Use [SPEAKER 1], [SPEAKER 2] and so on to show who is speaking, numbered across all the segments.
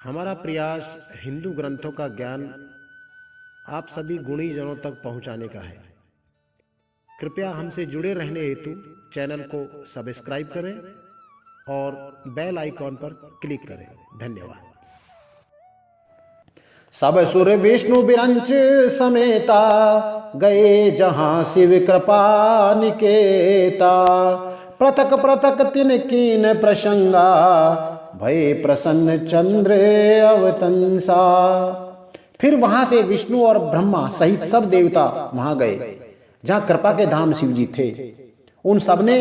[SPEAKER 1] हमारा प्रयास हिंदू ग्रंथों का ज्ञान आप सभी गुणी जनों तक पहुंचाने का है। कृपया हमसे जुड़े रहने हेतु चैनल को सब्सक्राइब करें और बेल आइकॉन पर क्लिक करें। धन्यवाद।
[SPEAKER 2] सब सुर विष्णु बिरंच समेता, गए जहां शिव कृपा निकेता। पृथक पृथक तिन कीन प्रसंगा, भय प्रसन्न चंद्र अवतंसा। फिर वहां से विष्णु और ब्रह्मा सहित सब देवता वहां गए जहां कृपा के धाम शिव जी थे। उन सब ने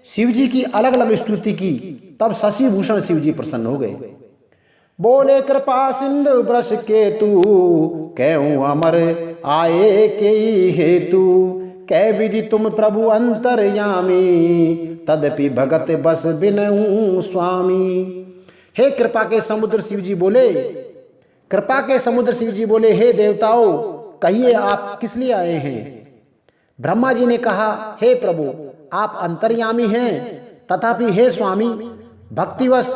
[SPEAKER 2] शिव जी की अलग अलग स्तुति की। तब शशि भूषण शिव जी प्रसन्न हो गए। बोले कृपा सिंधु ब्रश केतु, कहूँ अमर आए के हेतु। कह विधि तुम प्रभु अंतर्यामी, तदपि भगत बस बिनऊ स्वामी। हे कृपा के समुद्र शिव जी बोले, कृपा के समुद्र शिव जी बोले, हे देवताओं, कहिए आप किस लिए आए हैं। ब्रह्मा जी ने कहा, हे प्रभु, आप अंतर्यामी हैं, तथापि हे स्वामी, भक्तिवश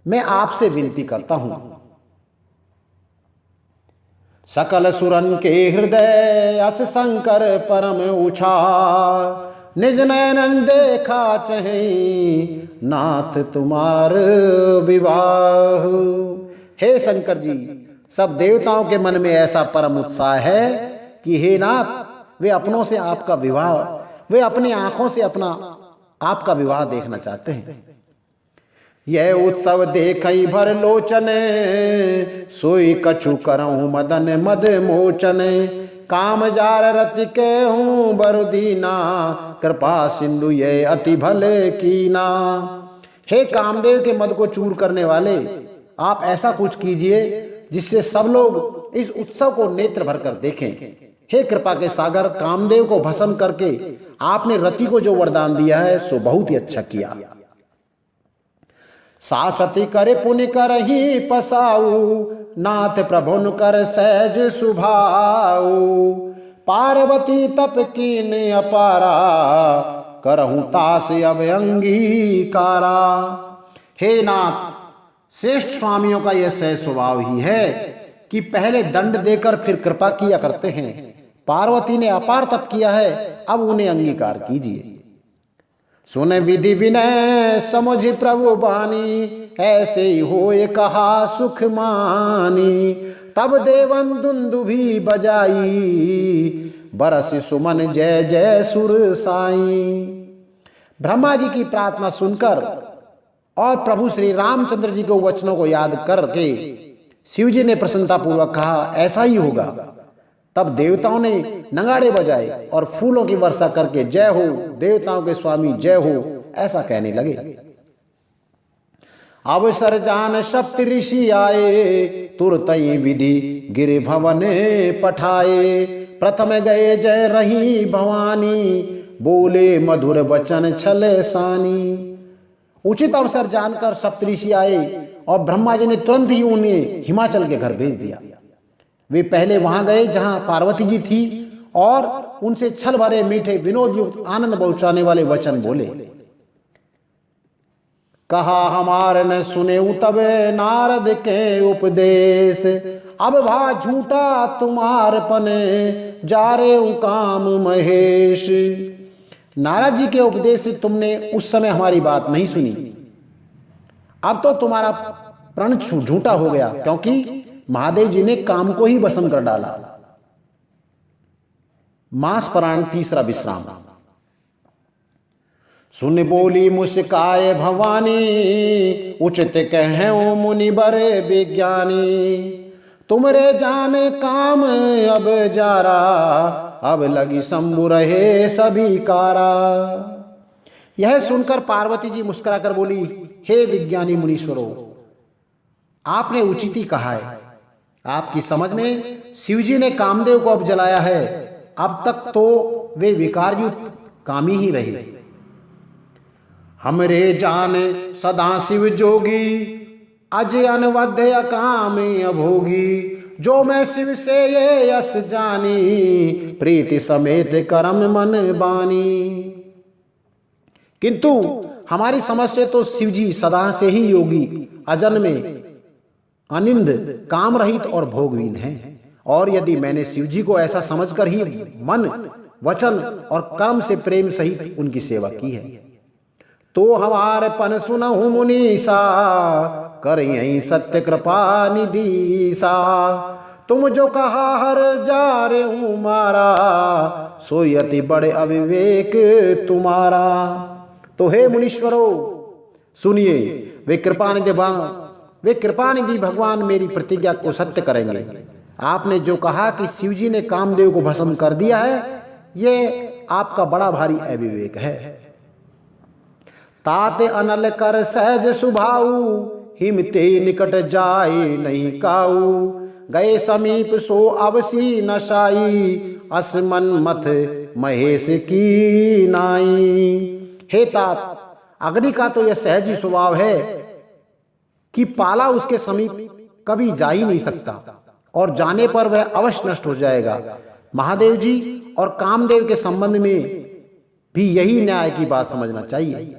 [SPEAKER 2] मैं आपसे विनती करता हूं। सकल सुरन के हृदय अस शंकर परम उछा, निज नयन देखा चहे नाथ तुम्हार विवाह। हे शंकर जी, सब देवताओं के मन में ऐसा परम उत्साह है कि हे नाथ, वे अपनों से आपका विवाह, वे अपनी आंखों से अपना आपका विवाह देखना चाहते हैं। यह उत्सव देखई भर लोचन, सोई कछु करऊं मदन मद मोचन। काम जार रति के हूँ बरुदीना, कृपा सिंधु ये अति भले कीना। हे कामदेव के मद को चूर करने वाले, आप ऐसा कुछ कीजिए जिससे सब लोग इस उत्सव को नेत्र भर कर देखें। हे कृपा के सागर, कामदेव को भस्म करके आपने रति को जो वरदान दिया है सो बहुत ही अच्छा किया। सासती करे पुण्य करही पसाऊ, नाथ प्रभुन कर सहज सुभाऊ। पार्वती तप कीन अपारा, करहूं तास अब अंगीकारा। हे नाथ, श्रेष्ठ स्वामियों का यह सहज स्वभाव ही है कि पहले दंड देकर फिर कृपा किया करते हैं। पार्वती ने अपार तप किया है, अब उन्हें अंगीकार कीजिए। सुन विधि विनय समझ प्रभु बानी, ऐसे ही होए कहा सुख मानी। तब देवन दुंदुभी बजाई, बरस सुमन जय जय सुर साई। ब्रह्मा जी की प्रार्थना सुनकर और प्रभु श्री रामचंद्र जी के वचनों को याद करके शिव जी ने प्रसन्नता पूर्वक कहा, ऐसा ही होगा। तब देवताओं ने नगाड़े बजाए और फूलों की वर्षा करके जय हो देवताओं के स्वामी जय हो ऐसा कहने लगे। अवसर जान सप्त ऋषि आए, तुरतई विधि गिरि भवन पठाए। प्रथम गए जय रही भवानी, बोले मधुर वचन छल सानी। उचित अवसर जानकर सप्त ऋषि आए और ब्रह्मा जी ने तुरंत ही उन्हें हिमाचल के घर भेज दिया। वे पहले वहां गए जहां पार्वती जी थी और उनसे छल भरे मीठे विनोद युक्त आनंद पहुंचाने वाले वचन बोले। कहा हमार न सुने तब नारद के उपदेश, अब भा झूठा तुम्हार पने जारे काम महेश। नारद जी के उपदेश से तुमने उस समय हमारी बात नहीं सुनी, अब तो तुम्हारा प्रण झूठा हो गया, क्योंकि महादेव जी ने काम को ही भस्म कर डाला। मास प्राण तीसरा विश्राम। सुन बोली मुस्काए भवानी, उचित कहे मुनि बड़े विज्ञानी। तुमरे जाने काम अब जारा, अब लगी शंभु रहे सभी कारा। यह सुनकर पार्वती जी मुस्कुराकर बोली, हे विज्ञानी मुनीश्वरों, आपने उचित ही कहा है। आपकी समझ में शिव जी ने कामदेव को अब जलाया है, अब तक तो वे विकारयुक्त कामी ही रहे। हमरे जान सदा शिव जोगी, अज अनवध्य अकाम अभोगी। जो मैं शिव से ये यस जानी, प्रीति समेत करम मन बानी। किंतु हमारी समझ से तो शिव जी सदा से ही योगी, अजन्मे अनिंद, काम रहित और भोगहीन हैं। और यदि मैंने शिव जी को ऐसा समझकर ही मन, वचन और कर्म से प्रेम सहित उनकी सेवा की है, तो हमारे पन सुनहु मुनीसा, कर यही सत्य कृपा निधीसा। तुम जो कहा हर जा रे हूं मारा, सोई अति बड़े अविवेक तुम्हारा। तो हे मुनीश्वरों सुनिए, वे कृपानिधि भगवान मेरी प्रतिज्ञा को सत्य करेंगे। आपने जो कहा कि शिवजी ने कामदेव को भस्म कर दिया है, ये आपका बड़ा भारी अविवेक है। ताते अनल कर सहज सुभाऊ, हिमते निकट जाए नहीं काऊ। गए समीप सो अवसी नशाई, असमन मथ महेश की नाई। हे तात, अग्नि का तो यह सहज ही स्वभाव है कि पाला उसके समीप कभी जा ही नहीं सकता, और जाने पर वह अवश्य नष्ट हो जाएगा। महादेव जी और कामदेव के संबंध में भी यही न्याय की बात समझना चाहिए।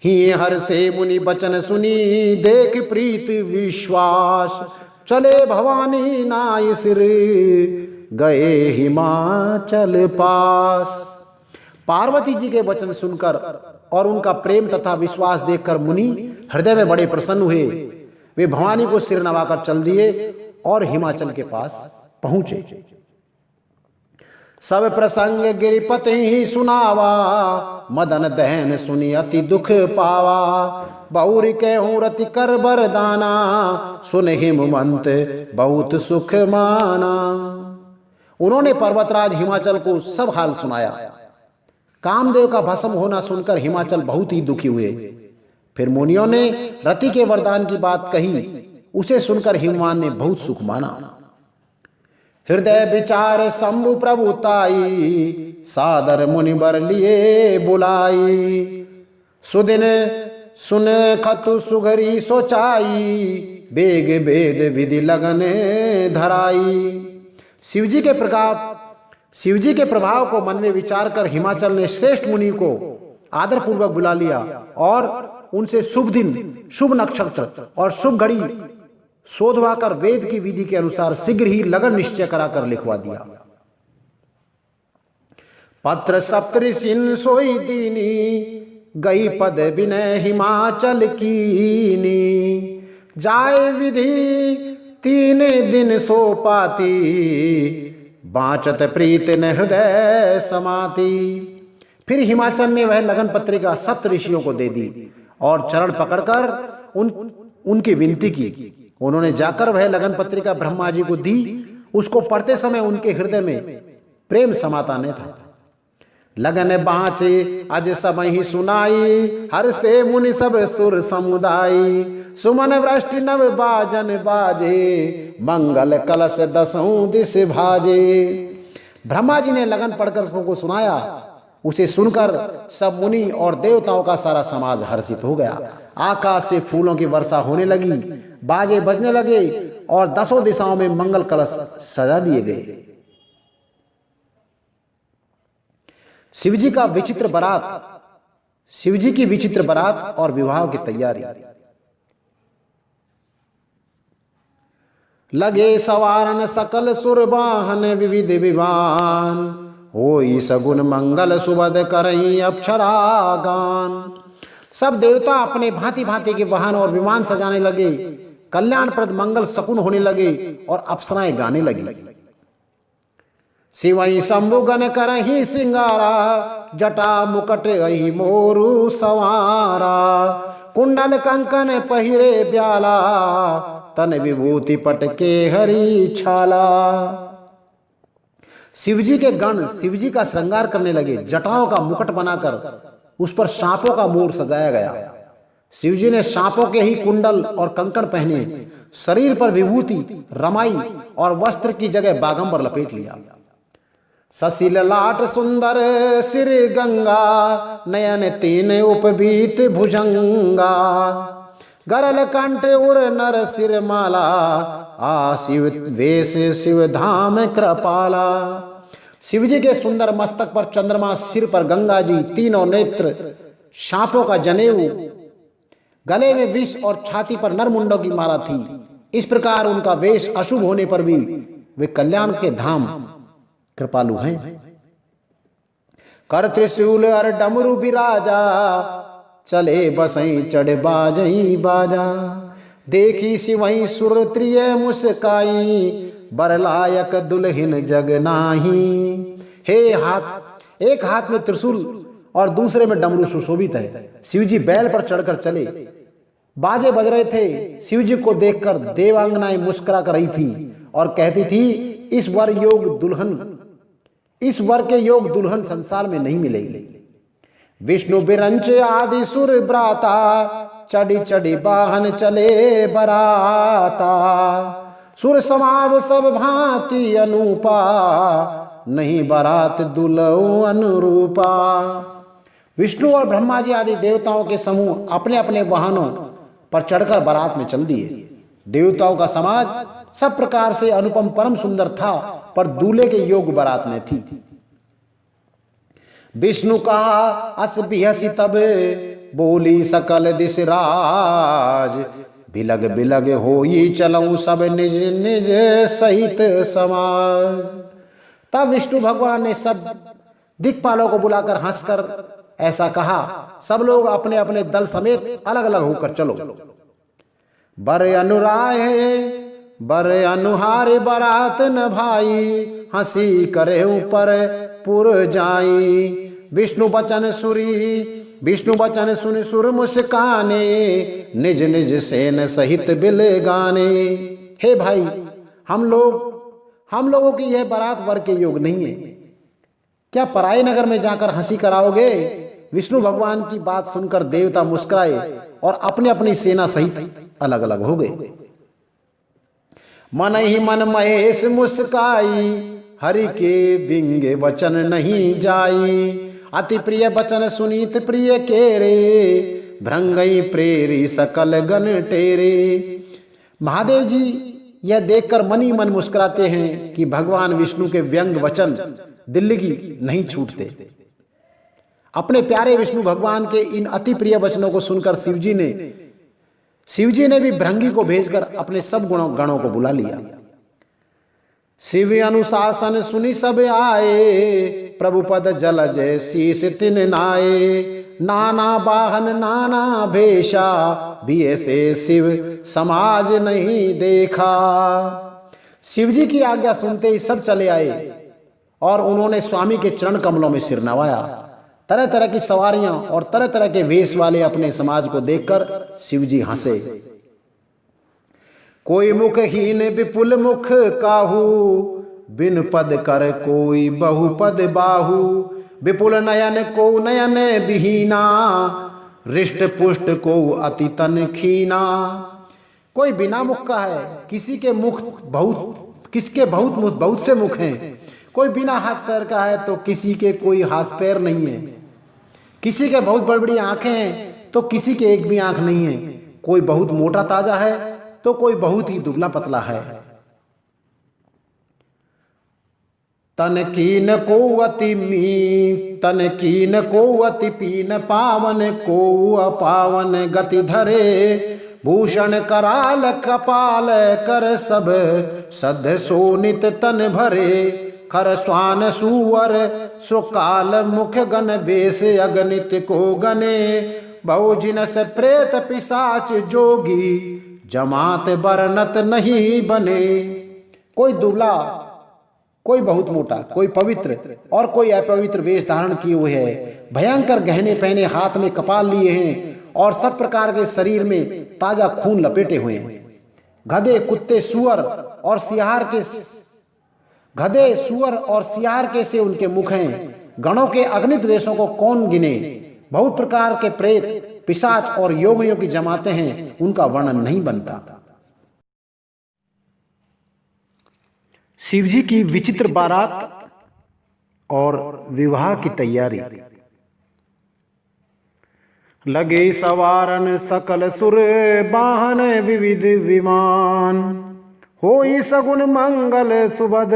[SPEAKER 2] ही हर से मुनि बचन सुनी, देख प्रीत विश्वास। चले भवानी नाय सिर, गए हिमाचल पास। पार्वती जी के वचन सुनकर और उनका प्रेम तथा विश्वास देखकर मुनि हृदय में बड़े प्रसन्न हुए। वे भवानी को सिर नवाकर चल दिए और हिमाचल के पास पहुंचे। सब प्रसंग गिरिपति ही सुनावा, मदन दहन सुनी अति दुख पावा। बहुरी के रति कर बरदाना, सुन हिमवंत बहुत सुख माना। उन्होंने पर्वतराज हिमाचल को सब हाल सुनाया। कामदेव का भस्म होना सुनकर हिमाचल बहुत ही दुखी हुए। फिर मुनियों ने रति के वरदान की बात कही, उसे सुनकर हिमवान ने बहुत सुख माना। हृदय विचार शंभु प्रभुताई, सादर मुनिवर लिए बुलाई। सुदिन सुन खतु सुघरी सोचाई, बेग वेद विधि लगन धराई। शिवजी के प्रभाव को मन में विचार कर हिमाचल ने श्रेष्ठ मुनि को आदर पूर्वक बुला लिया और उनसे शुभ दिन, शुभ नक्षत्र और शुभ घड़ी शोधवा कर वेद की विधि के अनुसार शीघ्र ही लगन निश्चय कराकर लिखवा दिया। पत्र सप्तऋषिन सोई दीनी, गई पद विनय हिमाचल कीनी। जाय विधि 3 दिन सो पाती, बाँचत प्रीत न हृदय समाती। फिर हिमाचल ने वह लगन पत्रिका सप्त ऋषियों को दे दी और चरण पकड़कर उनकी विनती की। उन्होंने जाकर वह लगन पत्रिका ब्रह्मा जी को दी। उसको पढ़ते समय उनके हृदय में प्रेम समाता न था। लगन बाँचे अज सब ही सुनाई, हर से मुनि सब सुर समुदाई। सुमन वृष्टि नव बाजन बाजे, मंगल कलश 10 दिस भाजे। ब्रह्मा जी ने लगन पढ़कर सबको सुनाया। उसे सुनकर सब मुनि और देवताओं का सारा समाज हर्षित हो गया। आकाश से फूलों की वर्षा होने लगी, बाजे बजने लगे और 10 दिशाओं में मंगल कलश सजा दिए गए। शिवजी की विचित्र बारात और विवाह की तैयारी। लगे सवारन सकल सुरबाहन, विविध विवान। होई सगुन मंगल सुबद करई अप्सरा गान। सब देवता अपने भांति भांति के वाहन और विमान सजाने लगे। कल्याणप्रद मंगल शकुन होने लगे और अप्सराएं गाने लगी। शिवई शंभुगन करही सिंगारा, जटा मुकट अहि मोरु सवारा। कुंडल कंकन पहिरे ब्याला, तन विभूति पटके हरी छाला। शिवजी के गण शिवजी का श्रृंगार करने लगे। जटाओं का मुकुट बनाकर उस पर सांपों का मोर सजाया गया। शिवजी ने सांपों के ही कुंडल और कंकण पहने, शरीर पर विभूति रमाई और वस्त्र की जगह बागंबर लपेट लिया। ससील लाट सुंदर सिर गंगा, नयन 3 उपबीत भुजंगा। गरल कंठ उर नर सिर माला, आ शिव वेश शिव धाम कृपाला। शिवजी के सुंदर मस्तक पर चंद्रमा, सिर पर गंगा जी, 3 नेत्र, सांपों का जनेऊ, गले में विष और छाती पर नरमुंडों की माला थी। इस प्रकार उनका वेश अशुभ होने पर भी वे कल्याण के धाम कृपालु हैं। कर त्रिशूल और डमरू बिराजा, चले बसई चढ़ बाजई बाजा। देखी सिवई सुर त्रिय मुस्काई, बरलायक दुल्हन जग नाही। हे हाथ, एक हाथ में त्रिशूल और दूसरे में डमरू सुशोभित है। शिवजी बैल पर चढ़कर चले, बाजे बज रहे थे। शिवजी को देखकर देवांगनाएं मुस्कुरा कर रही थी और कहती थी, इस वर के योग दुल्हन संसार में नहीं मिलेगी। विष्णु बिरंच आदि सुर ब्राता, चढ़ी चढ़ी वाहन चले बराता। सुर समाज सब भांति अनूपा, नहीं बरात दुल्हो अनुरूपा। विष्णु और ब्रह्मा जी आदि देवताओं के समूह अपने अपने वाहनों पर चढ़कर बारात में चल दिए। देवताओं का समाज सब प्रकार से अनुपम परम सुंदर था, पर दूल्हे के योग बारात में थी। विष्णु कहा अस बिहसी तब, बोली सकल दिस राज। बिलग बिलग होई चलऊं सब निज निज सहित समाज। तब विष्णु भगवान ने सब दिक्पालों को बुलाकर हंसकर ऐसा कहा, सब लोग अपने अपने दल समेत अलग अलग होकर चलो। बर अनुराय बर अनुहारे बरात न भाई, हंसी करे ऊपर पुर जाई। विष्णु बचन सुन सुर मुस्काने, निज निज सेन सहित बिल गाने। हे भाई, हम लोगों की यह बारात वर के योग नहीं है, क्या पराये नगर में जाकर हंसी कराओगे? विष्णु भगवान की बात सुनकर देवता मुस्कुराए और अपनी अपनी सेना सहित अलग अलग हो गए। मन ही मन महेश मुस्काई, हरि के बिंगे वचन नहीं जाई। अति प्रिय वचन सुनीत प्रिय केरे, भृंगई प्रेरी सकल गण टेरे। महादेव जी यह देखकर मन ही मन मुस्कुराते हैं कि भगवान विष्णु के व्यंग वचन दिल की नहीं छूटते। अपने प्यारे विष्णु भगवान के इन अति प्रिय वचनों को सुनकर शिवजी ने भी भृंगी को भेजकर अपने सब गणों को बुला लिया। शिव अनुशासन सुनी सब आए, प्रभु पद जलज शीस तिन नाये। नाना वाहन नाना भेषा, भी ऐसे शिव समाज नहीं देखा। शिवजी की आज्ञा सुनते ही सब चले आए और उन्होंने स्वामी के चरण कमलों में सिर नवाया। तरह तरह की सवारियां और तरह तरह के वेश वाले अपने समाज को देखकर शिवजी हंसे। कोई मुखहीन विपुल मुख काहू, बिन पद कर कोई बहुपद बाहू। विपुल नयन को नयन विहीना, रिष्ट पुष्ट को अति तन खीना। कोई बिना मुख का है, किसके बहुत से मुख हैं। कोई बिना हाथ पैर का है तो किसी के कोई हाथ पैर नहीं है। किसी के बहुत बड़ी बड़ी आंखें हैं तो किसी के एक भी आंख नहीं है। कोई बहुत मोटा ताजा है तो कोई बहुत ही दुबला पतला है। तन कीन को अति पीन, पावन को अपावन गति धरे। भूषण कराल कपाल कर सब, सद सोनित तन भरे। खर स्वान सुअर सुकाल मुख गण वेश, अगणित को गने। बहुजिनस प्रेत पिशाच जोगी, जमात बरनत नहीं बने। कोई दुबला, कोई बहुत मोटा, कोई पवित्र और कोई अपवित्र वेश धारण किए हुए है। भयंकर गहने पहने, हाथ में कपाल लिए हैं और सब प्रकार के शरीर में ताजा खून लपेटे हुए हैं। गधे कुत्ते सुअर और सियार के से उनके मुख हैं। गणों के अगणित वेशों को कौन गिने। बहुत प्रकार के प्रेत पिशाच और योगियों की जमातें हैं, उनका वर्णन नहीं बनता। शिवजी की विचित्र बारात और विवाह की तैयारी। लगे सवारन सकल सुर, वाहन विविध विमान। होई सगुन मंगल सुबद,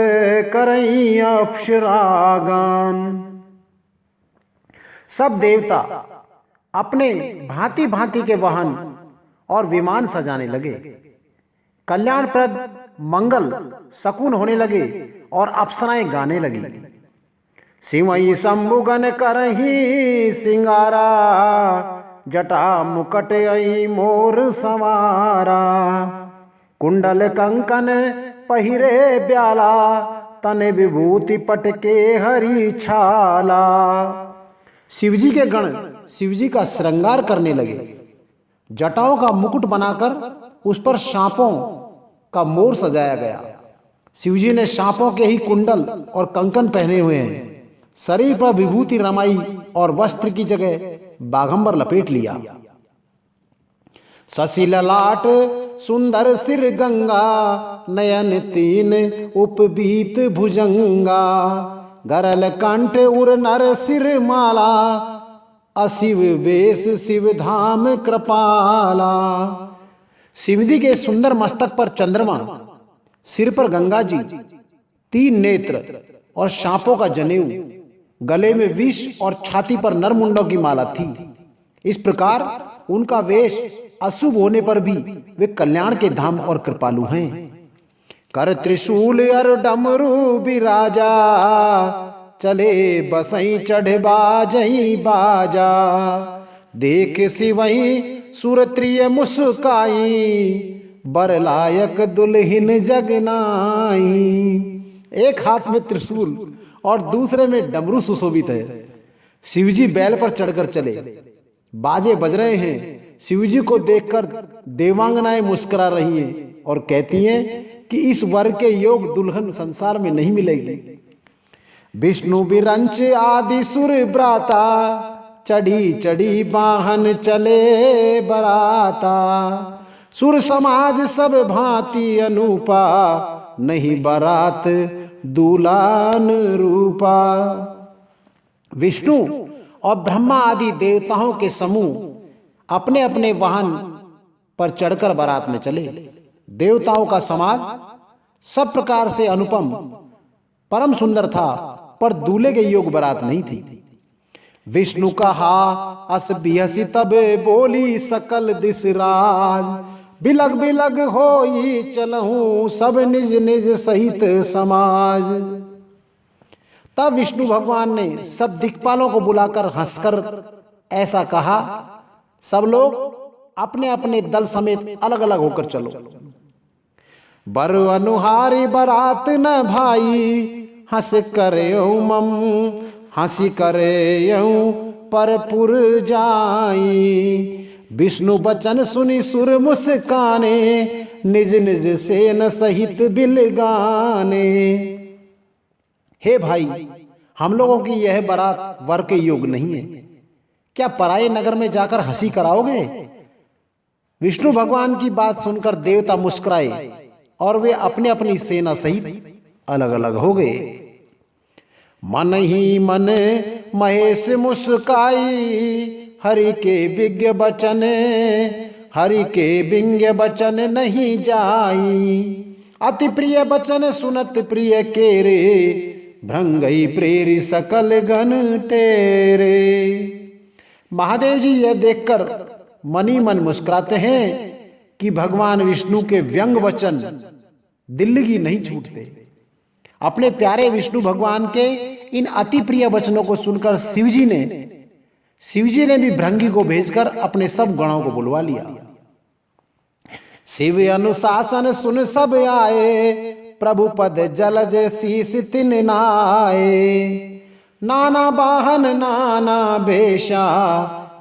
[SPEAKER 2] करई अप्सरागान। सब देवता अपने भांति भांति के वाहन और विमान सजाने लगे। कल्याणप्रद मंगल शकुन होने लगे और अप्सराएं गाने लगी। सिवई शंभुगन करही सिंगारा, जटा मुकट आई मोर संवारा। कुंडल कंकन पहिरे ब्याला, तने विभूति पटके हरी छाला। शिवजी के गण शिवजी का श्रृंगार करने लगे। जटाओं का मुकुट बनाकर उस पर सांपों का मोर सजाया गया। शिवजी ने सांपों के ही कुंडल और कंकन पहने हुए हैं। शरीर पर विभूति रमाई और वस्त्र की जगह बाघंबर लपेट लिया। शशि ललाट सुंदर सिर गंगा, नयन तीन उपबीत भुजंगा। गरल कंठ उर नर सिर माला, अशिव वेश शिव धाम कृपाला। शिवजी के सुंदर मस्तक पर चंद्रमा, सिर पर गंगा जी, 3 नेत्र और सांपों का जनेऊ, गले में विष और छाती पर नरमुंडों की माला थी। इस प्रकार उनका वेश अशुभ होने पर भी वे कल्याण के धाम और कृपालु हैं। कर त्रिशूल अर डमरू बिराजा, चले बसई चढ़ बाजई बाजा। देख सिवई सुरत्रिय मुस्काई, बर लायक दुल्हिन जगनाई। एक हाथ में त्रिशूल और दूसरे में डमरू सुशोभित है। शिवजी बैल पर चढ़कर चले, बाजे बज रहे हैं। शिवजी को देखकर देवांगनाएं मुस्कुरा रही हैं और कहती हैं कि इस वर के योग दुल्हन संसार में नहीं मिलेगी। विष्णु बिरंच आदि सुर ब्राता, चढ़ी चढ़ी वाहन चले बराता। सुर समाज सब भांति अनूपा, नहीं बरात दूलान रूपा। विष्णु और ब्रह्मा आदि देवताओं के समूह अपने अपने वाहन पर चढ़कर बारात में चले। देवताओं का समाज सब प्रकार से अनुपम परम सुंदर था, पर दूल्हे के योग बारात नहीं थी। विष्णु कहा अस बिहसी तब बोली सकल दिस राज। बिलग बिलग होई चलहूं सब निज निज सहित समाज। तब विष्णु भगवान ने सब दिक्पालों को बुलाकर हंसकर ऐसा कहा, सब लोग अपने अपने दल समेत अलग अलग होकर चलो। बर अनुहारी बरात न भाई, हंस करे मम हंसी करे परपुर जाई। विष्णु बचन सुनी सुर मुस्काने, निज निज सेन सहित बिल गाने। हे भाई, हम लोगों की यह बारात वर के योग नहीं है, क्या पराये नगर में जाकर हंसी कराओगे? विष्णु भगवान की बात सुनकर देवता मुस्कुराए और वे अपने अपनी सेना सहित अलग अलग हो गए। मन ही मन महेश मुस्काई, हरि के विज्ञ बचन हरि के विज्ञ बचन नहीं जाई। अति प्रिय बचन सुनत प्रिय केरे, भृंगई प्रेरी सकल गण टेरे। महादेव जी यह देखकर मन ही मन मुस्कुराते हैं कि भगवान विष्णु के व्यंग वचन दिल की नहीं छूटते। अपने प्यारे विष्णु भगवान के इन अति प्रिय वचनों को सुनकर शिवजी ने भी भृंगी को भेजकर अपने सब गणों को बुलवा लिया। शिव अनुशासन सुन सब आए, प्रभु पद जलज शीस तिन नाए। नाना वाहन नाना भेषा,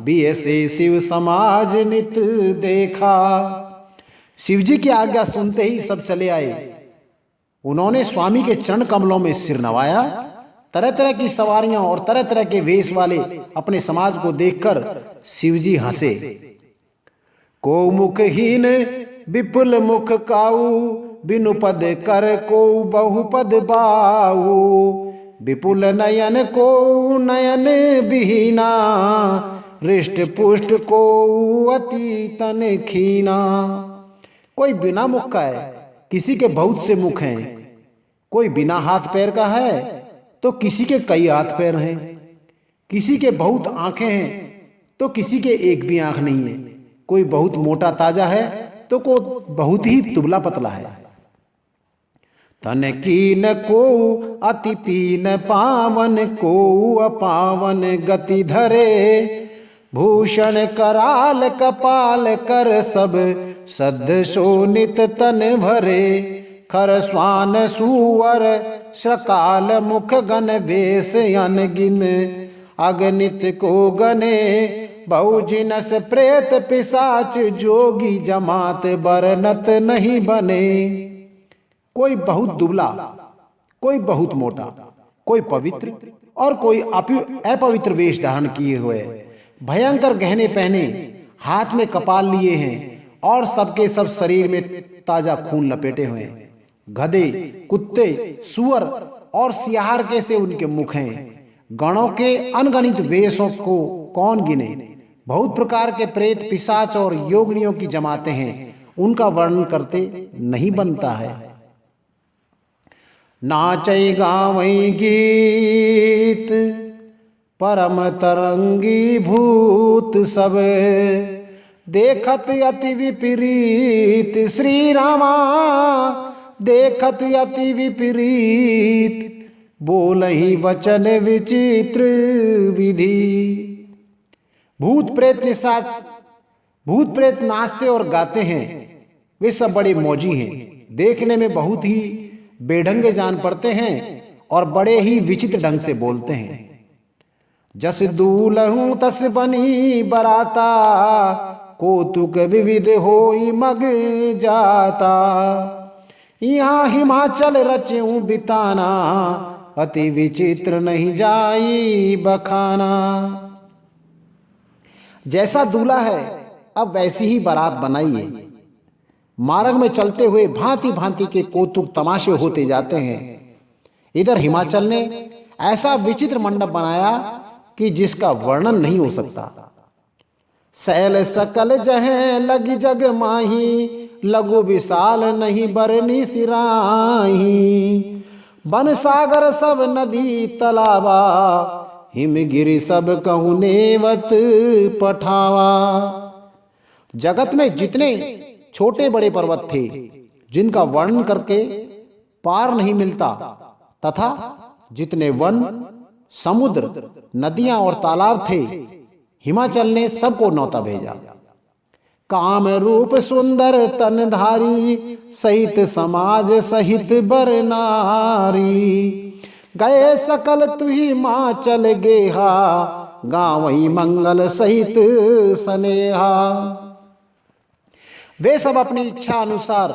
[SPEAKER 2] बियसे शिव समाज नित देखा। शिवजी की आज्ञा सुनते ही सब चले आए। उन्होंने स्वामी के चरण कमलों में सिर नवाया। तरह तरह की सवारियां और तरह तरह के वेश वाले अपने समाज को देखकर शिवजी हंसे। को मुखहीन विपुल मुख काऊ, बिनु पद कर को बहुपद बाऊ। विपुल नयन को नयन बिहीना, हृष्ट पुष्ट को अति तन खीना। कोई बिना मुख का है, किसी के बहुत से मुख हैं। कोई बिना हाथ पैर का है तो किसी के कई हाथ पैर हैं। किसी के बहुत आंखें हैं तो किसी के एक भी आंख नहीं है। कोई बहुत मोटा ताजा है तो को बहुत ही दुबला पतला है। तन कीन को अति पीन पावन को अपावन गति धरे, भूषण कराल कपाल कर सब सद शोनित तन भरे, खर स्वान सुवर श्रकाल मुख गण वेश अनगिन, अगणित को गने बहुजिनस प्रेत पिशाच जोगी जमात बरनत नहीं बने। कोई बहुत दुबला, कोई बहुत मोटा, कोई पवित्र और कोई अपवित्र वेश धारण किए हुए, भयंकर गहने पहने, हाथ में कपाल लिए हैं और सबके सब शरीर में ताजा खून लपेटे हुए हैं। गधे, कुत्ते, सुअर और सियार कैसे उनके मुख हैं। गणों के अनगणित वेशों को कौन गिने। बहुत प्रकार के प्रेत पिशाच और योगिनियों की जमातें हैं, उनका वर्णन करते नहीं बनता है। नाचै गावै गीत परम तरंगी भूत सब, देखत अति विपरीत श्री रामा, देखत अति विपरीत, बोलहि वचन विचित्र विधि। भूत प्रेत नाचते और गाते हैं, वे सब बड़े मौजी हैं, देखने में बहुत ही बेढंगे जान पड़ते हैं और बड़े ही विचित्र ढंग से बोलते हैं। जस दूलहूं तस बनी बराता, कौतुक विविध होई मग जाता। यहाँ हिमाचल रचूं बिताना, अति विचित्र नहीं जाई बखाना। जैसा दूल्हा है अब वैसी ही बारात बनाइए। मार्ग में चलते हुए भांति भांति के कौतुक तमाशे होते जाते हैं। इधर हिमाचल ने ऐसा विचित्र मंडप बनाया कि जिसका वर्णन नहीं हो सकता। सैल सकल जहें लगी जग माही, लघु विशाल नहीं बरनी सिराही। बन सागर सब नदी तलावा, हिमगिरि सब कहूँ नेवत पठावा। जगत में जितने छोटे बड़े पर्वत थे, जिनका वर्णन करके पार नहीं मिलता, तथा जितने वन, समुद्र, नदियां और तालाब थे, हिमाचल ने सबको न्योता भेजा। काम रूप सुंदर तनधारी, सहित समाज सहित बर नारी। गए सकल तुही माँ चल गेहा, गावई मंगल सहित सनेहा। वे सब अपनी इच्छा अनुसार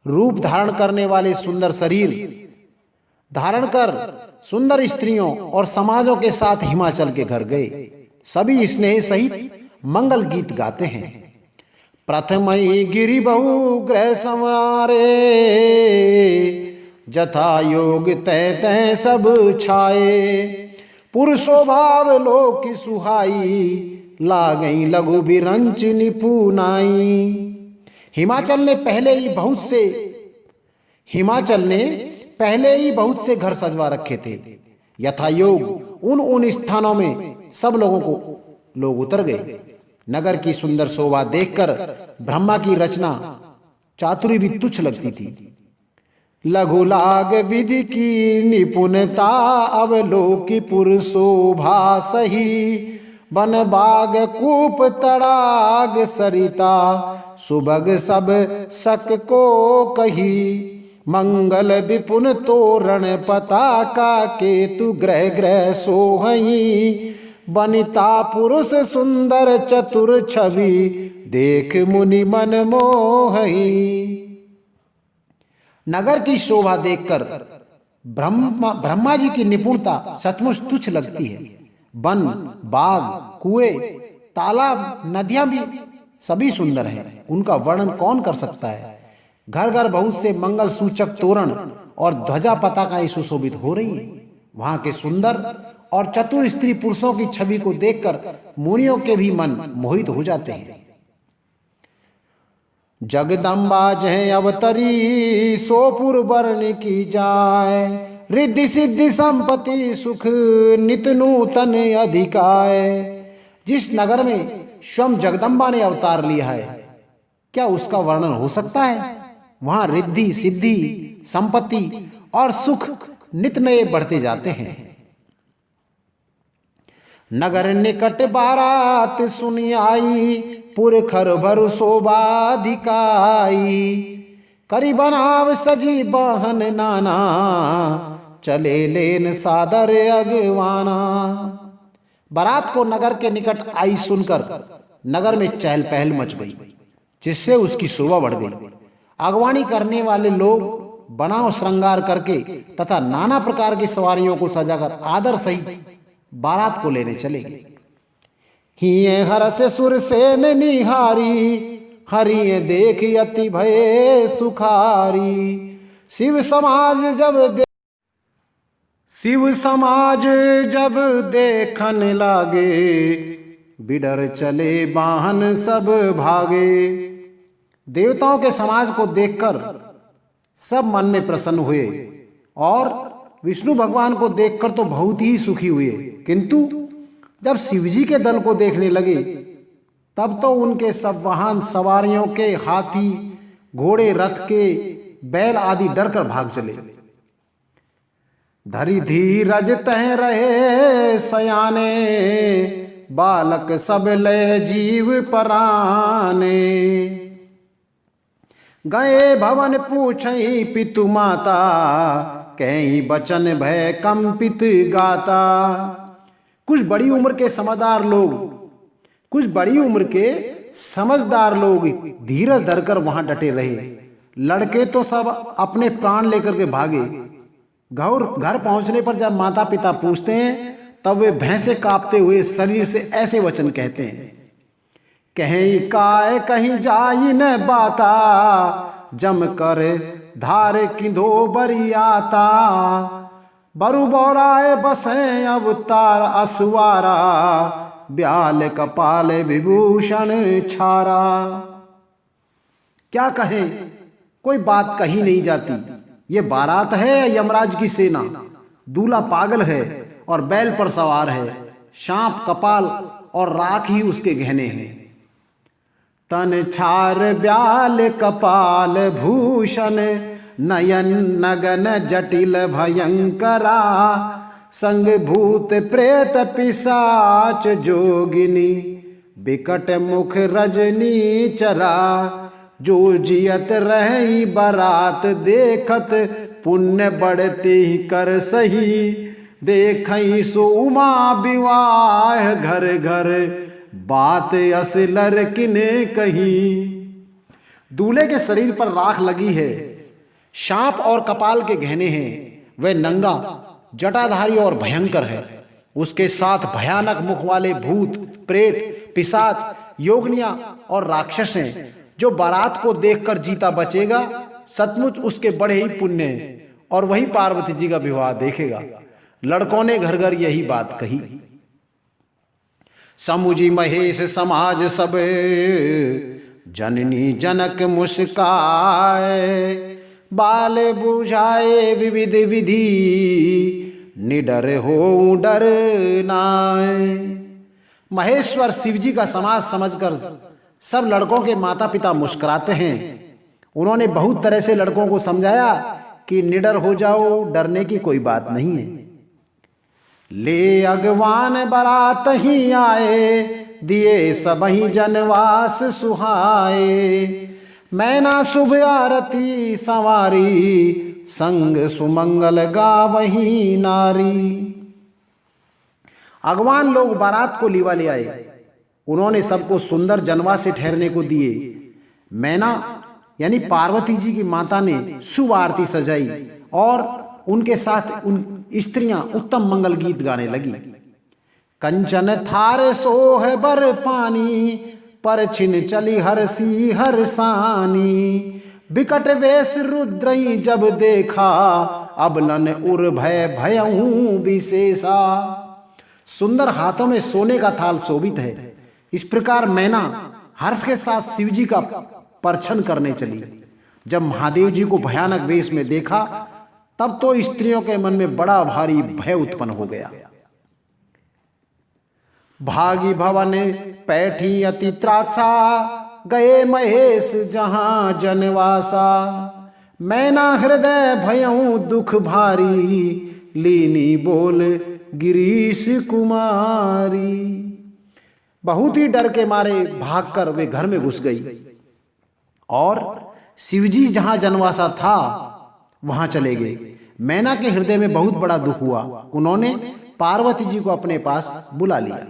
[SPEAKER 2] रूप धारण करने वाले सुंदर शरीर धारण कर सुंदर स्त्रियों और समाजों के साथ हिमाचल के घर गए। सभी स्नेह सहित मंगल गीत गाते हैं। प्रथम गिरि बहु ग्रह संवारे, जथा योग तय तय सब छाए। पुरुषो भाव लोक सुहाई, लागई लघु बिरंच निपुनाई। हिमाचल ने पहले ही बहुत से घर सजवा रखे थे। यथा योग उन स्थानों में सब लोगों को लोग उतर गए। नगर की सुंदर शोभा देखकर ब्रह्मा की रचना चातुरी भी तुच्छ लगती थी। लघु लाग विधि की निपुणता, अवलोकी पुर शोभा सही। बन बाग कूप तड़ाग सरिता, सुबग सब सक को कही। मंगल विपुन तोरण पताका, केतु ग्रह ग्रह सोहई। बनिता पुरुष सुंदर चतुर छवि, देख मुनि मन मोहई। नगर की शोभा देखकर ब्रह्मा जी की निपुणता सचमुच तुच्छ लगती है। वन, बाग, कुएं, तालाब, नदियां भी सभी सुंदर हैं, उनका वर्णन कौन कर सकता है। घर घर बहुत से मंगल सूचक तोरण और ध्वजा पताकाएं सुशोभित हो रही है। वहां के सुंदर और चतुर स्त्री पुरुषों की छवि को देखकर मुनियों के भी मन मोहित हो जाते हैं। जगदम्बा जय अवतरी, सोपुर वर्ण की जाय। रिद्धि सिद्धि संपत्ति सुख, नित नूतन अधिकाय। जिस नगर में स्वयं जगदम्बा ने अवतार लिया है, क्या उसका वर्णन हो सकता है? वहां रिद्धि सिद्धि संपत्ति और सुख नित नए बढ़ते जाते हैं। नगर निकट बारात सुनी आई, पुरखर भर शोभा दिखाई। करी बनाव सजी बहन नाना, चले लेन सादर अगवाना। बारात को नगर के निकट आई सुनकर नगर में चहल पहल मच गई, जिससे उसकी शोभा बढ़ गई। अगवानी करने वाले लोग बनाव श्रृंगार करके तथा नाना प्रकार की सवारियों को सजाकर आदर सहित बारात को लेने चले। हिये हरस सुर सेन निहारी, हरिये देख अति भय सुखारी। शिव समाज जब देखन लागे, बिडर चले वाहन सब भागे। देवताओं के समाज को देखकर सब मन में प्रसन्न हुए और विष्णु भगवान को देखकर तो बहुत ही सुखी हुए, किंतु जब शिवजी के दल को देखने लगे तब तो उनके सब वाहन सवारियों के हाथी घोड़े रथ के बैल आदि डर कर भाग चले। धरी धीरज तह रहे सयाने, बालक सब लय जीव पराने। गए भवन पूछई पितु माता, कई बचन भय कंपित गाता। कुछ बड़ी उम्र के समझदार लोग धीरज धरकर वहां डटे रहे। लड़के तो सब अपने प्राण लेकर के भागे। घर पहुंचने पर जब माता पिता पूछते हैं तब वे भैंसे कांपते हुए शरीर से ऐसे वचन कहते हैं। कहीं काय कहीं जाई न बाता, जम कर धार किंधो बरियाता। बरु बोराए बसे अवतार असवारा, ब्याल कपाल विभूषण छारा। क्या कहें, कोई बात कही नहीं जाती। ये बारात है यमराज की सेना। दूल्हा पागल है और बैल पर सवार है। सांप कपाल और राख ही उसके गहने हैं। तन छार ब्याल कपाल भूषण, नयन नगन जटिल भयंकरा। संग भूत प्रेत पिशाच जोगिनी, बिकट मुख रजनी चरा। जो जियत रही बारात देखत, पुण्य बढ़ते ही कर सही। देखई सो उमा विवाह घर घर, बात असलर किने कही। दूल्हे के शरीर पर राख लगी है, सांप और कपाल के गहने हैं। वह नंगा जटाधारी और भयंकर है। उसके साथ भयानक मुख वाले भूत प्रेत पिशाच योगनिया और राक्षस हैं। जो बारात को देखकर जीता बचेगा सचमुच उसके बड़े ही पुण्य हैं और वही पार्वती जी का विवाह देखेगा। लड़कों ने घर घर यही बात कही। समुझी महेश समाज सब, जननी जनक मुस्काए। बाल बुझाए विविध विधि, निडर हो डर नाय। महेश्वर शिवजी का समाज समझकर सब लड़कों के माता पिता मुस्कुराते हैं। उन्होंने बहुत तरह से लड़कों को समझाया कि निडर हो जाओ, डरने की कोई बात नहीं है। ले अगवान बारात ही आए, दिए सबही जनवास सुहाए। मैना शुभ आरती संवारी, संग सुमंगल गावही नारी। अगवान लोग बारात को लीवा ले आए। उन्होंने सबको सुंदर जनवास से ठहरने को दिए। मैना यानी पार्वती जी की माता ने शुभ आरती सजाई और उनके साथ उन स्त्रियां उत्तम मंगल गीत गाने लगी। कंचन थारे सोह बर पानी, पर छिन चली हरसी हरसानी। बिकट वेश रुद्रई जब देखा, अबलन उर भय भयहूं विशेषा। सुंदर हाथों में सोने का थाल शोभित है। इस प्रकार मैना हर्ष के साथ शिवजी का परछन करने चली। जब महादेव जी को भयानक वेश में देखा तब तो स्त्रियों के मन में बड़ा भारी भय उत्पन्न हो गया। भागी भवन पैठी अति त्रासा, गए महेश जहाँ जनवासा। मैना हृदय भयऊ दुख भारी, लीनी बोल गिरीश कुमारी। बहुत ही डर के मारे भागकर वे घर में घुस गई और शिवजी जहां जनवासा था वहां चले गए। मैना के हृदय में बहुत बड़ा दुख हुआ। उन्होंने पार्वती जी को अपने पास बुला लिया।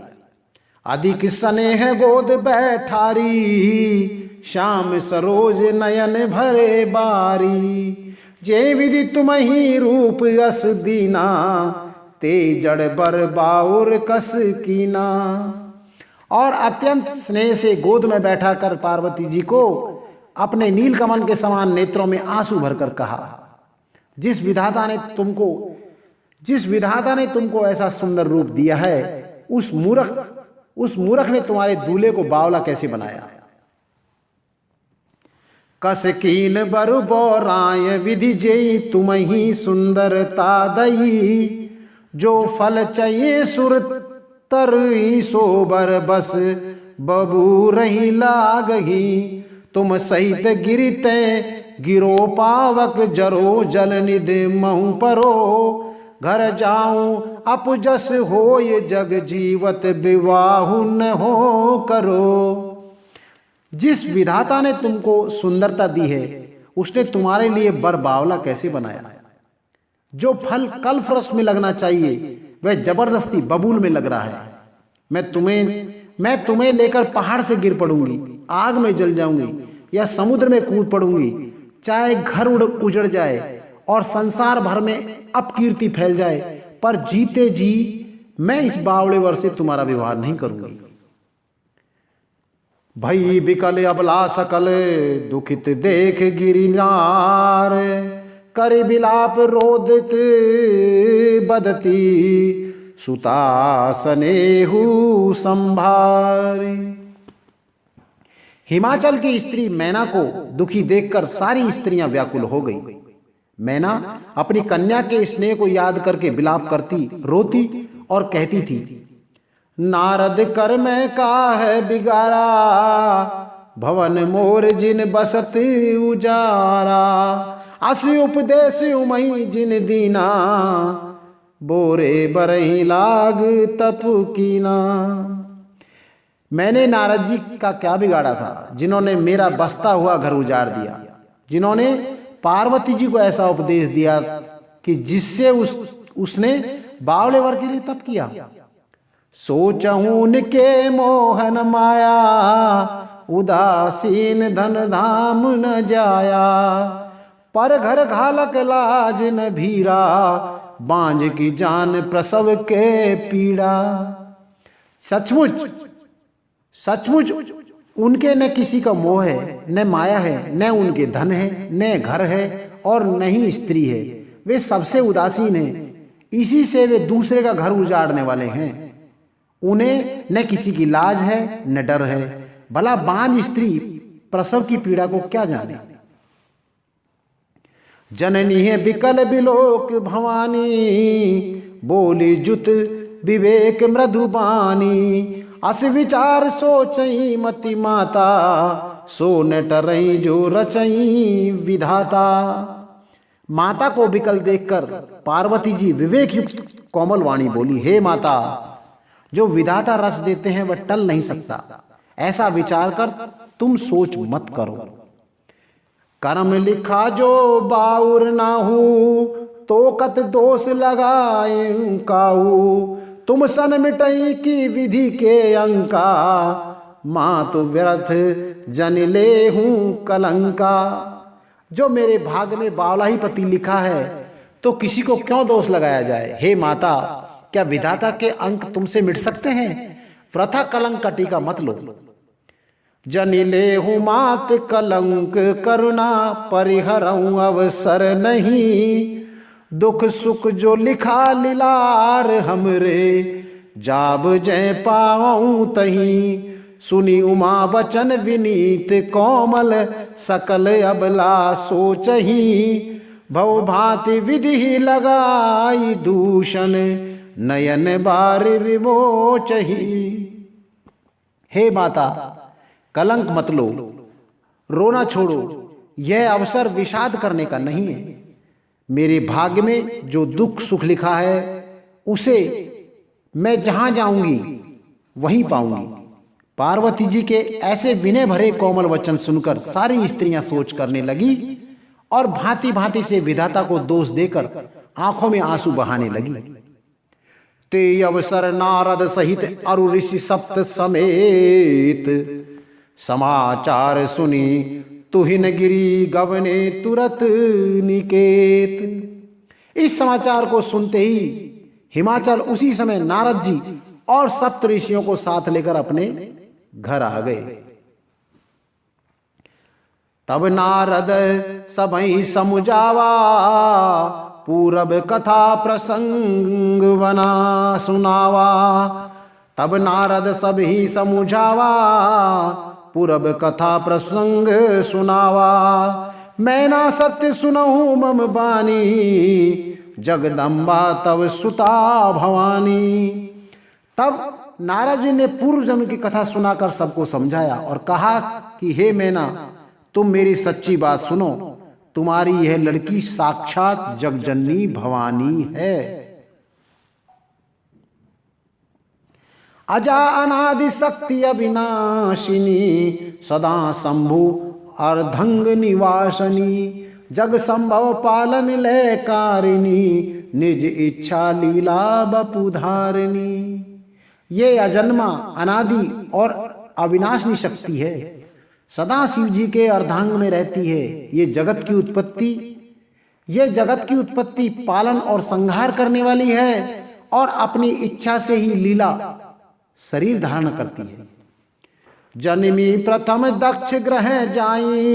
[SPEAKER 2] अधिक स्नेह गोद बैठारी, श्याम सरोज नयन भरे बारी। जे विधि तुम ही रूप अस दीना, ते जड़ बर बाउर कस कीना। और अत्यंत स्नेह से गोद में बैठा कर पार्वती जी को अपने नीलकमल के समान नेत्रों में आंसू भरकर कहा, जिस विधाता ने तुमको ऐसा सुंदर रूप दिया है, उस मूर्ख ने तुम्हारे दूल्हे को बावला कैसे बनाया। कस कीन बरु बोराय विधि जेई तुम ही सुंदरता दई। जो फल चाहिए सुर तरई सोबर बस बबू रही लागही। तुम सहित गिरते गिरो पावक जरो जल निध महु परो। घर जाऊं अपजस होय जग जीवत विवाहु न हो करो। जिस विधाता ने तुमको सुंदरता दी है, उसने तुम्हारे लिए बर बावला कैसे बनाया। जो फल कल्प वृक्ष में लगना चाहिए वह जबरदस्ती बबूल में लग रहा है। मैं तुम्हें लेकर पहाड़ से गिर पड़ूंगी, आग में जल जाऊंगी या समुद्र में कूद पड़ूंगी। चाहे घर उजड़ जाए और संसार भर में अपकीर्ति फैल जाए, पर जीते जी मैं इस बावले वर से तुम्हारा विवाह नहीं करूंगी। भई बिकल अबला सकल दुखित देख गिरिनार। कर बिलाप रोदित बदती सुता सनेहु संभारी। हिमाचल की स्त्री मैना को दुखी देखकर सारी स्त्रियां व्याकुल हो गई। मैना अपनी कन्या के स्नेह को याद करके विलाप करती, रोती और कहती थी, नारद कर मैं का है बिगारा। भवन मोर जिन बसत उजारा। अस उपदेश उमई जिन दीना। बोरे बरही लाग तप कीना। मैंने नारद जी का क्या बिगाड़ा था, जिन्होंने मेरा बसता हुआ घर उजाड़ दिया, जिन्होंने पार्वती जी को ऐसा उपदेश दिया कि जिससे उसने बावले वर के लिए तप किया। सोचहून के मोहन माया, उदासीन धन धाम न जाया। पर घर घालक लाज न भीरा, बांझ की जान प्रसव के पीड़ा। सचमुच उनके न किसी का मोह है, न माया है, न उनके धन है, न घर है और न ही स्त्री है। वे सबसे उदासीन हैं, इसी से वे दूसरे का घर उजाड़ने वाले हैं। उन्हें न किसी की लाज है न डर है। भला बांझ स्त्री प्रसव की पीड़ा को क्या जाने। जननी है बिकल बिलोक भवानी, बोली जुत विवेक मृदुबानी। अस विचार सोचई मति माता, सो न टरई जो रचई विधाता। माता को बिकल देखकर पार्वती जी विवेक युक्त कोमल वाणी बोली, हे माता, जो विधाता रस देते हैं वह टल नहीं सकता। ऐसा विचार कर तुम सोच मत करो। कर्म लिखा जो बाउर ना हो, तो कत दोष लगाए काऊ। तुम सन मिटई की विधि के अंका, माँ तो व्यर्थ जन ले हूं कलंका। जो मेरे भाग में बावला ही पति लिखा है तो किसी को क्यों दोष लगाया जाए। हे माता, क्या विधाता के अंक तुमसे मिट सकते हैं। प्रथा कलंक का टीका मत लो। जनिले हूँ मात कलंक करुणा, परिहरऊं अवसर नहीं। दुख सुख जो लिखा लीलार हमरे, जाब जय पाऊं तहीं। सुनी उमा वचन विनीत कोमल, सकल अबला सोचही। भव भांति विधि लगाई दूषण, नयन बार विमोचही। हे माता, कलंक मत लो, रोना छोड़ो, यह अवसर विषाद करने का नहीं है। मेरे भाग्य में जो दुख सुख लिखा है उसे मैं जहां जाऊंगी वहीं पाऊंगी। पार्वती जी के ऐसे विनय भरे कोमल वचन सुनकर सारी स्त्रियां सोच करने लगी और भांति भांति से विधाता को दोष देकर आंखों में आंसू बहाने लगी। ते अवसर नारद सहित अरु ऋषि सप्त समेत समाचार सुनी तुहिन गिरी गवने तुरत निकेत। इस समाचार को सुनते ही हिमाचल उसी समय नारद जी और सप्त ऋषियों को साथ लेकर अपने घर आ गए। तब नारद सबई समुझावा पूरब कथा प्रसंग बना सुनावा। तब नारद सब ही समुझावा पूरब कथा प्रसंग सुनावा। मैं ना सत्य सुनहु मम बानी जगदम्बा तब सुता भवानी। तब नारद जी ने पूर्व जन्म की कथा सुनाकर सबको समझाया और कहा कि हे मैना, तुम मेरी सच्ची बात सुनो, तुम्हारी यह लड़की साक्षात जगजननी भवानी है। अजा अनादि शक्ति अविनाशिनी सदा शंभु अर्धंग निवासनी जग संभव पालन लयकारिणी निज इच्छा लीला बपुधारिणी। ये अजन्मा अनादि और अविनाशिनी शक्ति है, सदा शिव जी के अर्धांग में रहती है। ये जगत की उत्पत्ति पालन और संहार करने वाली है और अपनी इच्छा से ही लीला शरीर धारण करती है। जन्मी प्रथम दक्ष ग्रह जाई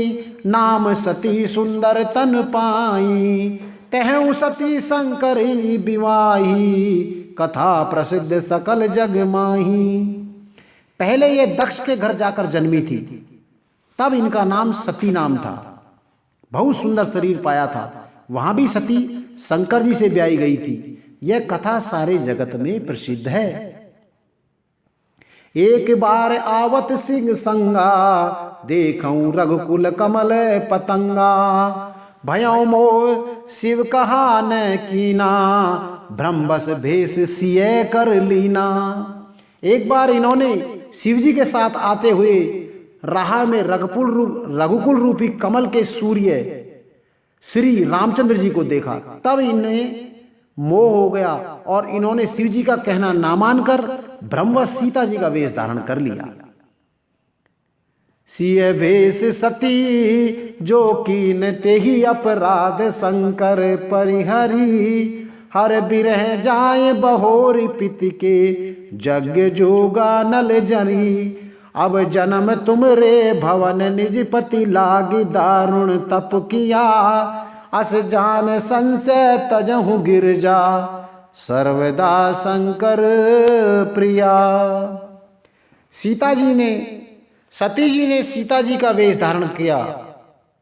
[SPEAKER 2] नाम सती सुंदर तन पाई तहु सती शंकरी विवाही कथा प्रसिद्ध सकल जग माही। पहले ये दक्ष के घर जाकर जन्मी थी, तब इनका नाम सती नाम था। बहुत सुंदर शरीर पाया था। वहां भी सती शंकर जी से ब्याही गई थी। यह कथा सारे जगत में प्रसिद्ध है। एक बार आवत सिंह संगा देखऊं रघुकुल कमल पतंगा भयौ मोर शिव कहा न कीना ब्रह्मबस भेष सिय कर लीना। एक बार इन्होंने शिव जी के साथ आते हुए राह में रघुकुल रूपी कमल के सूर्य श्री रामचंद्र जी को देखा। तब इन्हें मोह हो गया और इन्होंने शिव जी का कहना ना मानकर ब्रह्मवश सीता जी का वेश धारण कर लिया। सिय भेष सती जो कीन ते ही अपराध शंकर परिहरी हर बिरह जाए बहोरी पिति के जग जोगा नल जरी। अब जन्म तुम रे भवन निज पति लागी दारुण तप किया अस जान संशय तजहु गिरजा सर्वदा शंकर प्रिया। सती जी ने सीता जी का वेश धारण किया।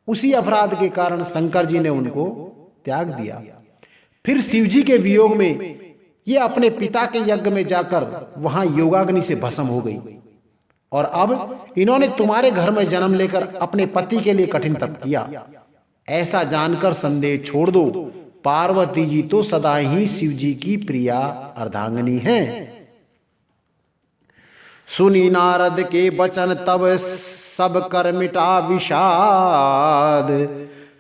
[SPEAKER 2] उसी अपराध के कारण शंकर जी ने उनको त्याग दिया। फिर शिव जी के वियोग में ये अपने पिता के यज्ञ में जाकर वहां योगाग्नि से भस्म हो गई और अब इन्होंने तुम्हारे घर में जन्म लेकर अपने पति के लिए कठिन तप किया। ऐसा जानकर संदेह छोड़ दो, पार्वती जी तो सदा ही शिव जी की प्रिया अर्धांगिनी हैं। सुनी नारद के वचन तब सब कर मिटा विषाद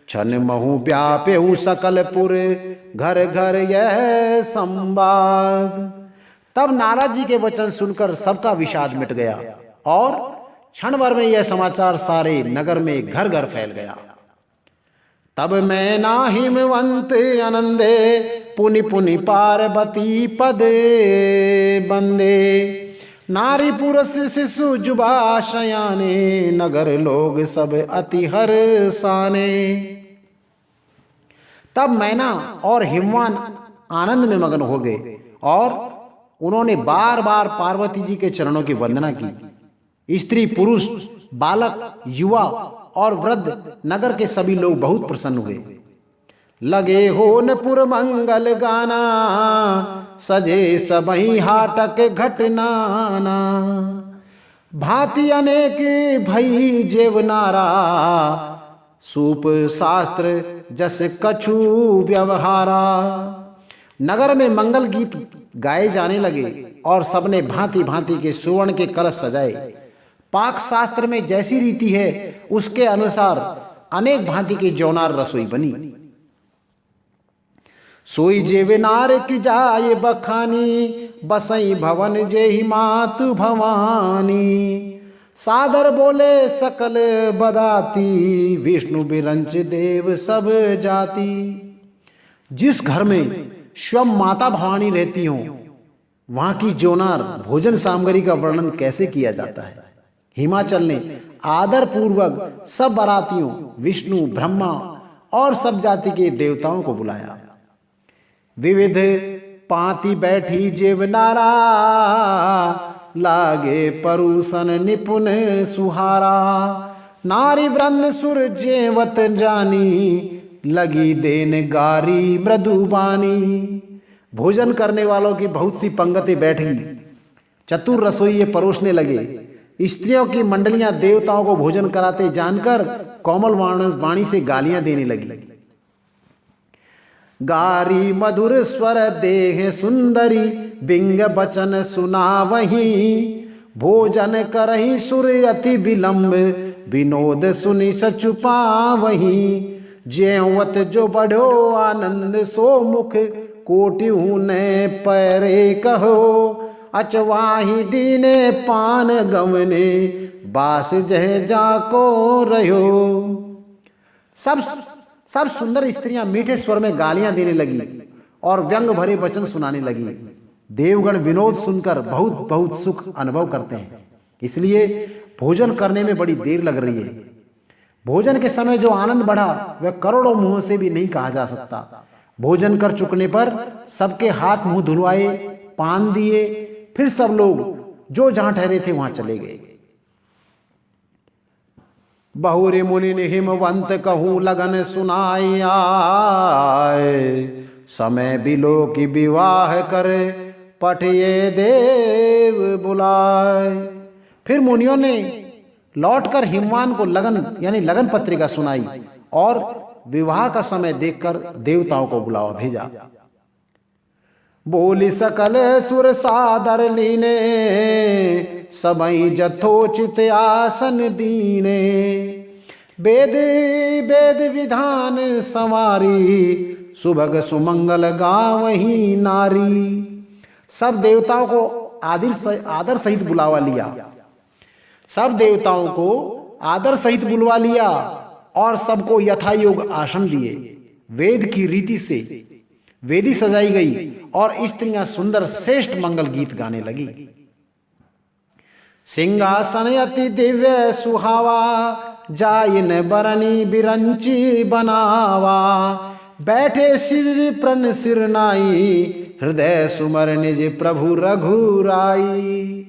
[SPEAKER 2] छन महु व्याप्यु सकलपुर घर घर यह संवाद। तब नारद जी के वचन सुनकर सबका विषाद मिट गया और क्षण भर में यह समाचार सारे नगर में घर घर फैल गया। तब मैं ना हिमवंत आनंदे पुनि पुनि पार्वती पद बंदे नारी पुरुष शिशु जुबा शयाने नगर लोग सब अति हर्षाने। तब मैना और हिमवान आनंद में मग्न हो गए और उन्होंने बार बार पार्वती जी के चरणों की वंदना की। स्त्री पुरुष बालक युवा और वृद्ध नगर के सभी लोग बहुत प्रसन्न हुए। लगे होन पुर मंगल गाना सजे सबही हाटक घटनाना भांति अनेक भई जेवनारा, सूप शास्त्र जस कछु व्यवहारा। नगर में मंगल गीत गाए जाने लगे और सबने भांति भांति के सुवर्ण के कलश सजाए। पाक शास्त्र में जैसी रीति है उसके अनुसार अनेक भांति की जौनार रसोई बनी। सोई जेवनार की जाय बखानी, बसई भवन जेहि मातु भवानी। सादर बोले सकल बदाती, विष्णु बिरंच देव सब जाति। जिस घर में स्वयं माता भवानी रहती हो, वहां की जोनार भोजन सामग्री का वर्णन कैसे किया जाता है। हिमाचल ने आदर पूर्वक सब बारातियों, विष्णु, ब्रह्मा और सब जाति के देवताओं को बुलाया। विविध पांति बैठी जेवनारा, लागे परुसन निपुण सुहारा। नारी वृंद सुर जेवत जानी, लगी देन गारी मृदुबानी। भोजन करने वालों की बहुत सी पंगतें बैठ गई। चतुर रसोइये परोसने लगे। स्त्रियों की मंडलियां देवताओं को भोजन कराते जानकर कोमल वाणी से गालियां देने लगी। गारी मधुर स्वर देह सुंदरी, बिंग बचन सुनावही। भोजन करही सुर अति विलंब, विनोद सुनि सचुपावही। ज्योवत जो बढ़ो आनंद, सो मुख कोटिहु ने पैरे कहो। अचवाही दीने पान गवने, बास जह जाको रहो। सब सुंदर स्त्रियां मीठे स्वर में गालियां देने लगी और व्यंग भरे वचन सुनाने लगी। देवगण विनोद सुनकर बहुत बहुत सुख अनुभव करते हैं, इसलिए भोजन करने में बड़ी देर लग रही है। भोजन के समय जो आनंद बढ़ा वह करोड़ों मुंहों से भी नहीं कहा जा सकता। भोजन कर चुकने पर सबके हाथ मुंह धुलवाए, पान दिए, फिर सब लोग जो जहां ठहरे थे वहां चले गए। बहुरे मुनि हिमवंत कहूं लगन सुनाए आए। समय बिलो की विवाह करे, पठिए देव बुलाए। फिर मुनियों ने लौटकर हिमवान को लगन यानी लगन पत्रिका सुनाई और विवाह का समय देखकर देवताओं को बुलावा भेजा। बोली सकल सुर सादर लीने, सबई जथोचित आसन दीने। वेद वेद विधान संवारी, सुभग सुमंगल गावही नारी। सब देवताओं को आदर सहित बुलावा लिया। सब देवताओं को आदर सहित बुलवा लिया और सबको यथायोग आसन दिए। वेद की रीति से वेदी सजाई गई और स्त्रियां सुंदर श्रेष्ठ मंगल गीत गाने लगी। सिंहासन अति दिव्य सुहावा, जाइन बरनी बिरंची बनावा। बैठे शिव विप्रन सिरनाई, हृदय सुमर निज प्रभु रघुराई।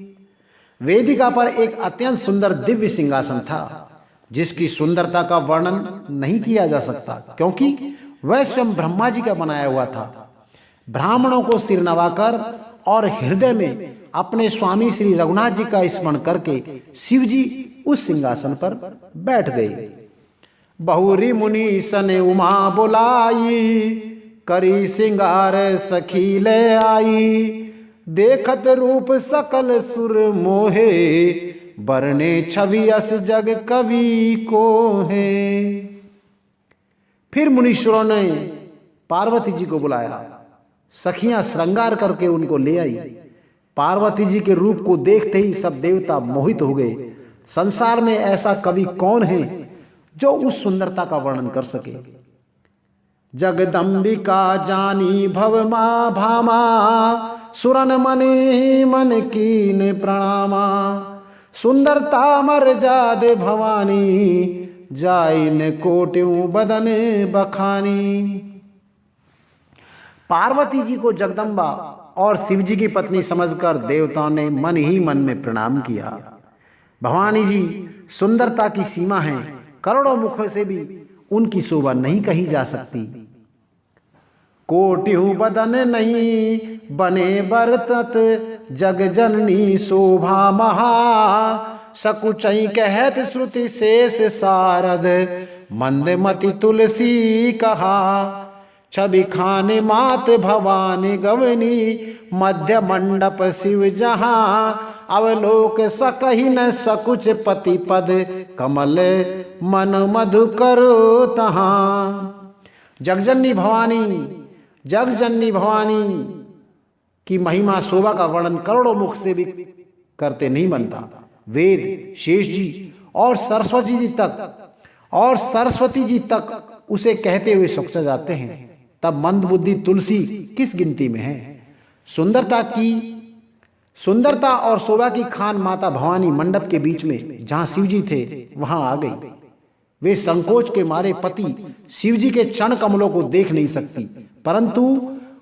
[SPEAKER 2] वेदिका पर एक अत्यंत सुंदर दिव्य सिंहासन था, जिसकी सुंदरता का वर्णन नहीं किया जा सकता, क्योंकि वह स्वयं ब्रह्मा जी का बनाया हुआ था। ब्राह्मणों को सिर नवाकर और हृदय में अपने स्वामी श्री रघुनाथ जी का स्मरण करके शिव जी उस सिंहासन पर बैठ गए। बहुरी मुनि सन उमा बुलाई, करी सिंगार सखी ले आई। देखत रूप सकल सुर मोहे, बरने छवि अस जग कवि को है। फिर मुनीश्वरों ने पार्वती जी को बुलाया। सखियां श्रृंगार करके उनको ले आई। पार्वती जी के रूप को देखते ही सब देवता मोहित हो गए। संसार में ऐसा कवि कौन है जो उस सुंदरता का वर्णन कर सके। जगदम्बिका जानी भव मा भामा, सुरन मनि मन कीन प्रणामा। सुंदरता मर जाद भवानी, जाइन कोट्यों बदन बखानी। पार्वती जी को जगदम्बा और शिव जी की पत्नी समझकर देवताओं ने मन ही मन में प्रणाम किया। भवानी जी सुंदरता की सीमा है, करोड़ों मुखों से भी उनकी शोभा नहीं कही जा सकती। कोटिहु बदन नहीं बने बरतत, जग जननी शोभा महा। सकुचई कहत श्रुति शेष सारद, मंदमति तुलसी कहा। छवि खाने मात भवानी गवनी, मध्य मंडप शिव जहाँ। अवलोक सकहि न सकुच पति पद, कमल मन मधु करो तहाँ। जगजननी भवानी की महिमा शोभा का वर्णन करोड़ों मुख से भी करते नहीं बनता। वेद, शेष जी और सरस्वती जी तक उसे कहते हुए सुख जाते हैं, तब मंदबुद्धि तुलसी किस गिनती में है। सुंदरता और शोभा की खान माता भवानी मंडप के बीच में जहां शिवजी थे वहां आ गई। वे संकोच के मारे पति शिवजी के चरण कमलों को देख नहीं सकती, परंतु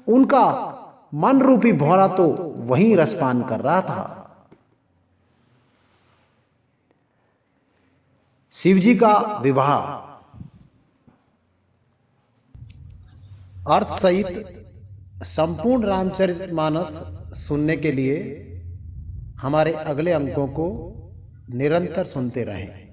[SPEAKER 2] उनका मन रूपी भौरा तो वहीं रसपान कर रहा था। शिवजी का विवाह।
[SPEAKER 1] अर्थ सहित संपूर्ण रामचरितमानस सुनने के लिए हमारे अगले अंकों को निरंतर सुनते रहें।